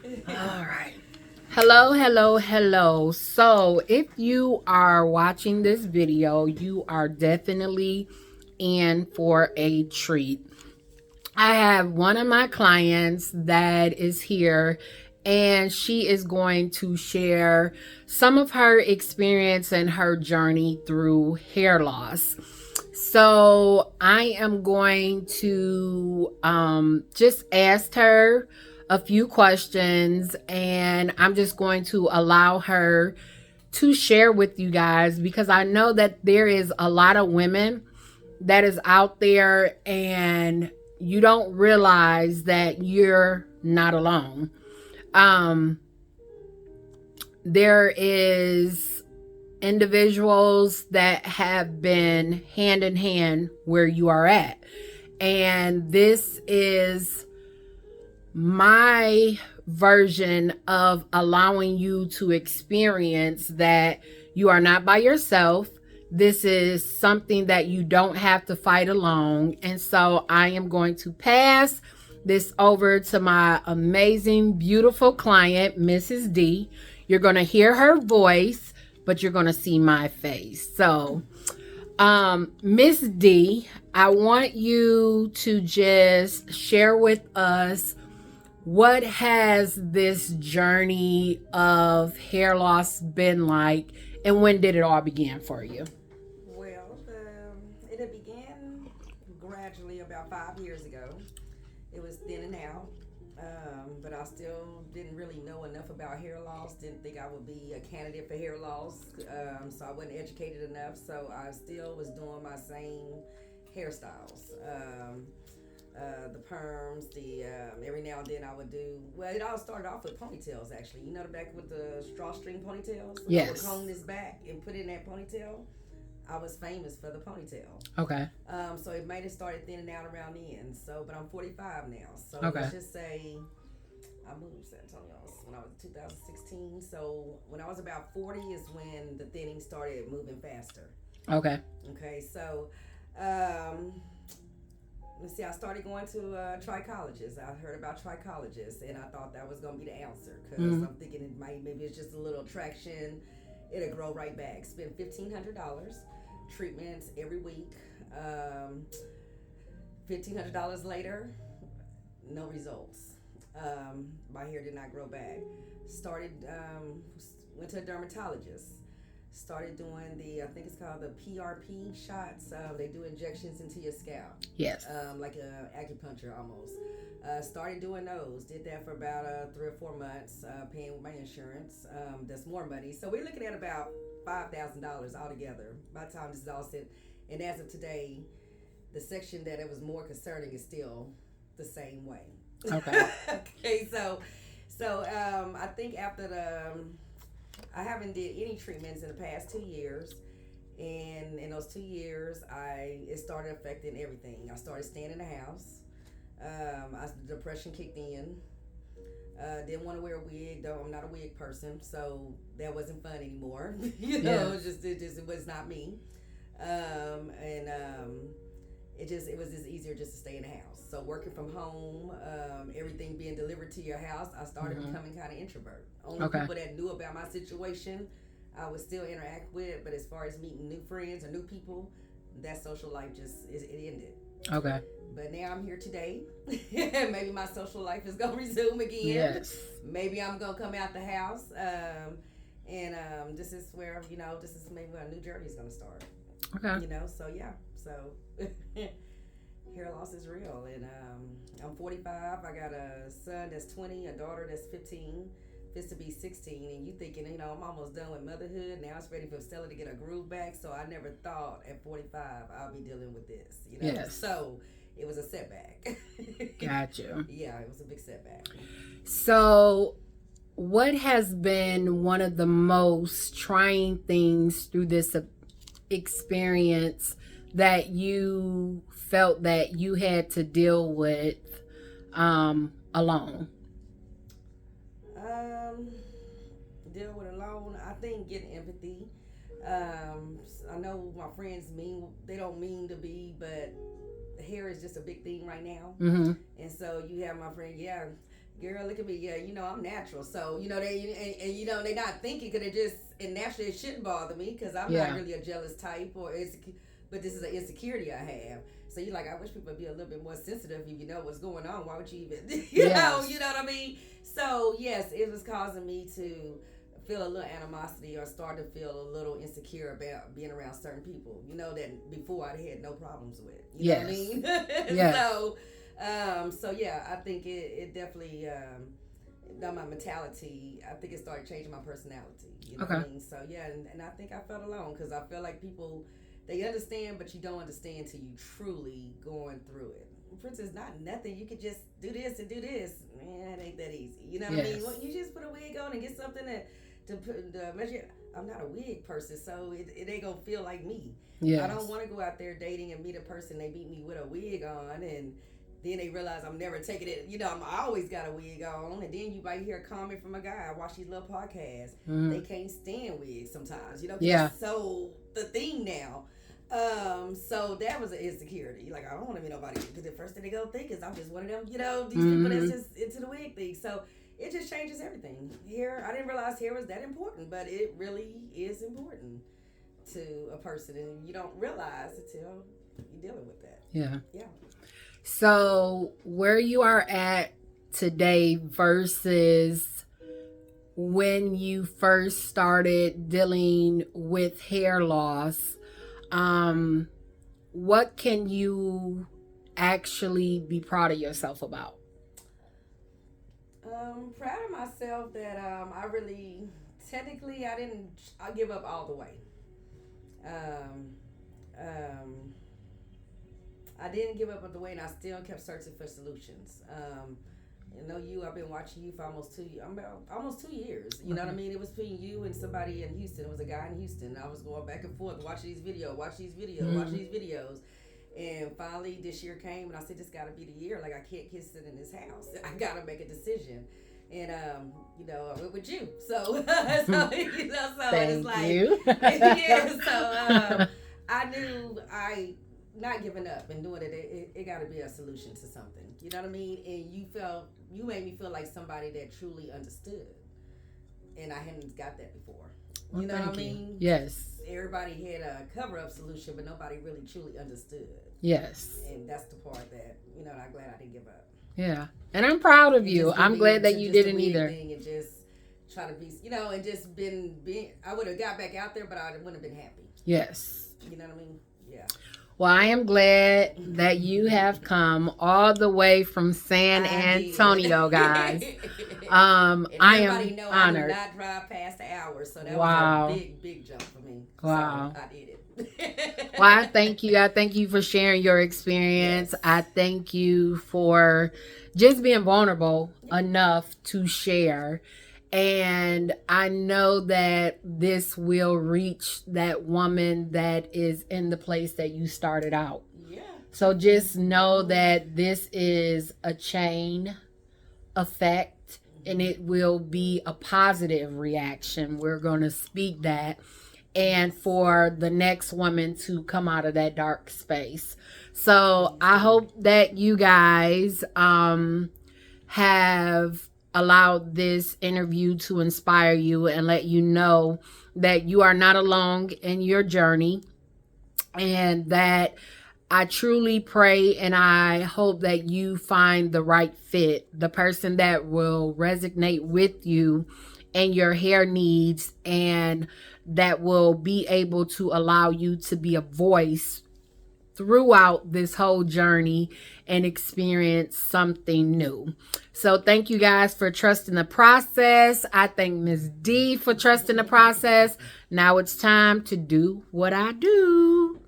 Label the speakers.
Speaker 1: All right. Hello, hello, hello. So, if you are watching this video, you are definitely in for a treat. I have one of my clients that is here, and she is going to share some of her experience and her journey through hair loss. So I am going to just ask her a few questions, and I'm just going to allow her to share with you guys, because I know that there is a lot of women that is out there, and you don't realize that you're not alone. Um, there is individuals that have been hand in hand where you are at. And this is my version of allowing you to experience that you are not by yourself. This is something that you don't have to fight alone. And so I am going to pass this over to my amazing, beautiful client, Mrs. D. You're going to hear her voice, but you're going to see my face. So, Miss D, I want you to just share with us, what has this journey of hair loss been like, and when did it all begin for you?
Speaker 2: Well, it began gradually about 5 years ago. It was thinning out, but I still didn't really know enough about hair loss. Didn't think I would be a candidate for hair loss, so I wasn't educated enough. So I still was doing my same hairstyles. The perms, the every now and then I would do. Well, it all started off with ponytails actually. You know the back with the drawstring ponytails. I would
Speaker 1: Yes.
Speaker 2: comb this back and put it in that ponytail. I was famous for the ponytail.
Speaker 1: Okay.
Speaker 2: So it made it started thinning out around the end. So, but I'm 45 now. So
Speaker 1: Okay.
Speaker 2: let's just say I moved to San Antonio when I was 2016. So when I was about 40 is when the thinning started moving faster.
Speaker 1: Okay.
Speaker 2: Okay, so um, let's see. I started going to trichologists. I heard about trichologists, and I thought that was gonna be the answer because I'm thinking maybe it's just a little traction. It'll grow right back. Spend $1,500 treatments every week. $1,500 later, no results. My hair did not grow back. Started went to a dermatologist. Started doing I think it's called the PRP shots. They do injections into your scalp.
Speaker 1: Yes.
Speaker 2: Like a acupuncture almost. Started doing those. Did that for about 3 or 4 months, paying with my insurance. That's more money. So we're looking at about $5,000 altogether by the time this is all said. And as of today, the section that it was more concerning is still the same way.
Speaker 1: Okay.
Speaker 2: Okay, so I think after I haven't did any treatments in the past 2 years, and in those 2 years, it started affecting everything. I started staying in the house. Depression kicked in. Didn't want to wear a wig, though I'm not a wig person, so that wasn't fun anymore.
Speaker 1: Yeah.
Speaker 2: It was not me. And it was just easier just to stay in the house. So working from home, everything being delivered to your house, I started becoming kind of introvert. Only
Speaker 1: Okay.
Speaker 2: people that knew about my situation, I would still interact with. But as far as meeting new friends or new people, that social life it ended.
Speaker 1: Okay.
Speaker 2: But now I'm here today. Maybe my social life is gonna resume again.
Speaker 1: Yes.
Speaker 2: Maybe I'm gonna come out the house. And this is where this is maybe where a new journey is gonna start.
Speaker 1: Okay.
Speaker 2: So yeah, so hair loss is real, and I'm 45. I got a son that's 20, a daughter that's 15, fits to be 16, and you thinking, I'm almost done with motherhood. Now it's ready for Stella to get her groove back. So I never thought at 45 I'll be dealing with this.
Speaker 1: Yes.
Speaker 2: So it was a setback.
Speaker 1: Got you.
Speaker 2: Yeah, it was a big setback.
Speaker 1: So, what has been one of the most trying things through this experience that you felt that you had to deal with alone?
Speaker 2: Um, Deal with alone. I think getting empathy. I know my friends they don't mean to be, but hair is just a big thing right now.
Speaker 1: Mm-hmm.
Speaker 2: And so you have my friend, yeah, girl, look at me. Yeah, you know, I'm natural. So, you know, and you know, they not thinking because it just, and naturally it shouldn't bother me because I'm not
Speaker 1: Yeah.
Speaker 2: really a jealous type or but this is an insecurity I have. So you're like, I wish people would be a little bit more sensitive if you know what's going on. Why would you even,
Speaker 1: Yes.
Speaker 2: you know what I mean? So, yes, it was causing me to feel a little animosity or start to feel a little insecure about being around certain people, you know, that before I had no problems with. You know what I
Speaker 1: Yes.
Speaker 2: mean?
Speaker 1: Yes.
Speaker 2: So yeah, I think it definitely my mentality. I think it started changing my personality. You know
Speaker 1: Okay.
Speaker 2: what I mean? So yeah, and I think I felt alone because I feel like people they understand, but you don't understand till you truly going through it. For instance, not nothing. You could just do this and do this. Man, it ain't that easy. You know what I mean?
Speaker 1: Yes.
Speaker 2: Well, you just put a wig on and get something to measure. I'm not a wig person, so it ain't gonna feel like me.
Speaker 1: Yes.
Speaker 2: I don't want to go out there dating and meet a person they beat me with a wig on and then they realize I'm never taking it. You know, I always got a wig on. And then you might hear a comment from a guy. I watch these little podcasts.
Speaker 1: Mm-hmm.
Speaker 2: They can't stand wigs sometimes. You know,
Speaker 1: Yeah.
Speaker 2: it's so the thing now. So that was an insecurity. Like I don't want to be nobody because the first thing they go think is I'm just one of them. You know, these people that's just into the wig thing. So it just changes everything. Hair. I didn't realize hair was that important, but it really is important to a person, and you don't realize until you're dealing with that.
Speaker 1: Yeah.
Speaker 2: Yeah.
Speaker 1: So, where you are at today versus when you first started dealing with hair loss, what can you actually be proud of yourself about?
Speaker 2: Proud of myself that I really, technically, I give up all the way. Um, um, I didn't give up all the way, and I still kept searching for solutions. I've been watching you for almost 2 years. I'm about almost 2 years. You know what I mean? It was between you and somebody in Houston. It was a guy in Houston. I was going back and forth, watch these videos, watch these videos. And finally, this year came, and I said, "This got to be the year. Like I can't sit in this house. I got to make a decision." And I went with you. So, so
Speaker 1: Thank
Speaker 2: it's like,
Speaker 1: you.
Speaker 2: yeah. So I knew I not giving up and doing it got to be a solution to something. You know what I mean? And you made me feel like somebody that truly understood, and I hadn't got that before.
Speaker 1: Well,
Speaker 2: you know what I mean?
Speaker 1: Yes.
Speaker 2: Everybody had a cover-up solution, but nobody really truly understood.
Speaker 1: Yes.
Speaker 2: And that's the part that, I'm glad I didn't give up.
Speaker 1: Yeah. And I'm proud of you. I'm glad that you didn't either.
Speaker 2: And just try to be, and just been, I would have got back out there, but I wouldn't have been happy.
Speaker 1: Yes.
Speaker 2: You know what I mean? Yeah.
Speaker 1: Well, I am glad that you have come all the way from San Antonio, guys. I am honored.
Speaker 2: I did not drive past the hour, so that was a big jump for me.
Speaker 1: Wow.
Speaker 2: So I did it.
Speaker 1: Well, I thank you. I thank you for sharing your experience. Yes. I thank you for just being vulnerable enough to share. And I know that this will reach that woman that is in the place that you started out.
Speaker 2: Yeah.
Speaker 1: So just know that this is a chain effect and it will be a positive reaction. We're going to speak that. And for the next woman to come out of that dark space. So I hope that you guys have allowed this interview to inspire you and let you know that you are not alone in your journey, and that I truly pray and I hope that you find the right fit, the person that will resonate with you and your hair needs, and that will be able to allow you to be a voice throughout this whole journey and experience something new. So thank you guys for trusting the process. I thank Ms. D for trusting the process. Now it's time to do what I do.